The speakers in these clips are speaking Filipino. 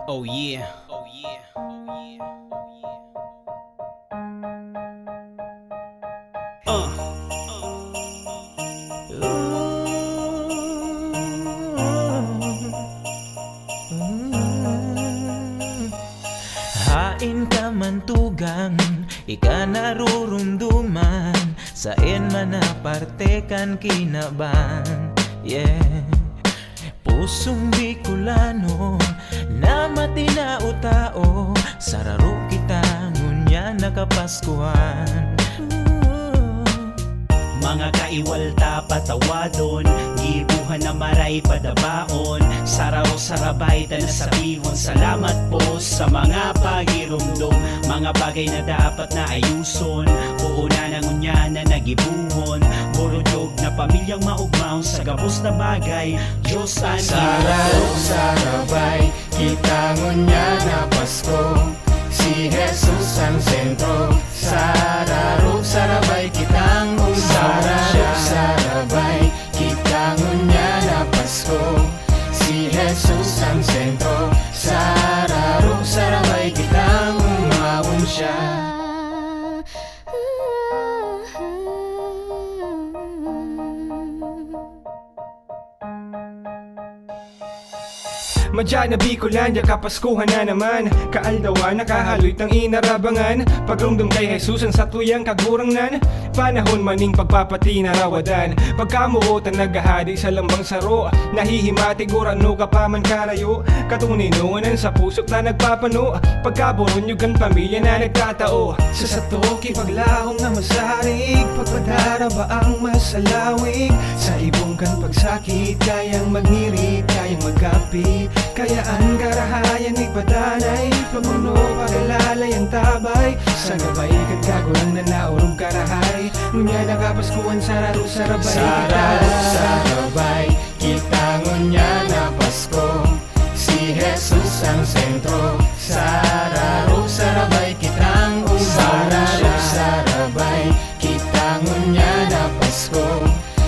Oh yeah. Oh yeah. Oh yeah. Oh yeah. Hain ka man tugang, ika narurumduman, sain man na parte kan kinaban. Yeah, pusong Bicolano na matinao-tao, sararo kita ngunya nakapaskuhan. Mga kaiwalta patawadon, gibuhan na maray padabaon, sararo sarabay ta nasabihon. Salamat po sa mga pagirumdum, mga bagay na dapat na ayuson. Puuna na ngunya na nagibuhon, borojog na pamilyang maugmaon sa gabos na bagay. Diyos ang Sararo sarabay, kita ngunya na Pasko, si Jesus ang sentro. Sararo sarabay kitang Sararo sarabay, kita ngunya na Pasko, si Jesus ang sentro. Sararo sarabay kitang umawon siya. Madya na Bicolandia, kapaskuhan na naman. Kaaldawan, nakahaloy tang inarabangan. Pagrumdum kay Jesus ang satuyang kagurangnan. Panahon maning pagpapati na rawadan. Pagkamuotan naghahadi sa lambang saro, nahihimati gurano kapaman karayo. Katuninungan sa pusok na nagpapano, pagkaburunyugan pamilya na nagtatao. Sa satoki paglahong na masarig, pagpadara ba ang masalawig? Sa ibongkan pagsakit, kayang magnirit, kayang magkapit. Kayaan garahayan ni padanay, pamuno pagalalay ang tabay. Sa gabay kan kagulang na naurong karahay, ngunya nakapaskuhan sararo sarabay. Sararo sarabay, kita ngunya na Pasko, si Jesus ang sentro. Sararo sarabay kitang Sararo sarabay, kita ngunya na Pasko,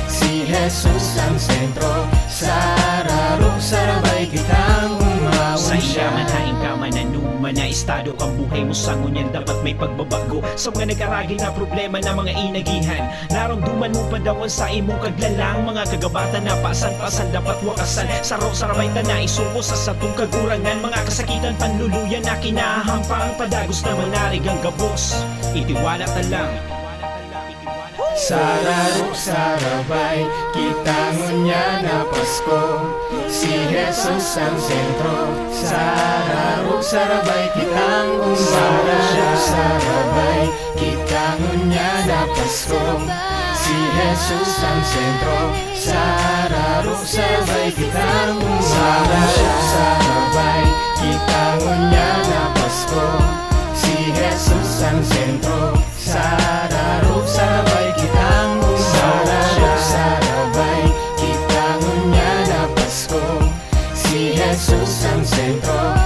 si Jesus ang sentro. Sararo sarabay kitang umawon sa siya. inyaman, haing ka man, anuman na estado kang buhay mo sa ngunyan, dapat may pagbabago sa mga nag-aragil na problema na mga inagihan. Naramduman mo pa daw ang sa imong kaglalang, mga kagabatan na pasan-pasan dapat wakasan. Saro sarabay ta na isuko sa satong kagurangan, mga kasakitan panluluyan na kinahampang, padagos na manarig ang gabos, itiwala ta lang. Sararo sarabay, kita ngunya na Pasko, si Jesus ang sentro. Sararo sarabay kitang Sararo sarabay, kita ngunya na Pasko, si Jesus ang sentro. Sararo sarabay kitang Sararo sarabay, kita ngunya na Pasko, si Jesus ang sentro. Sararo sarabay kitang Sararo sarabay, kita ngunya na Pasko, si Jesus ang sentro.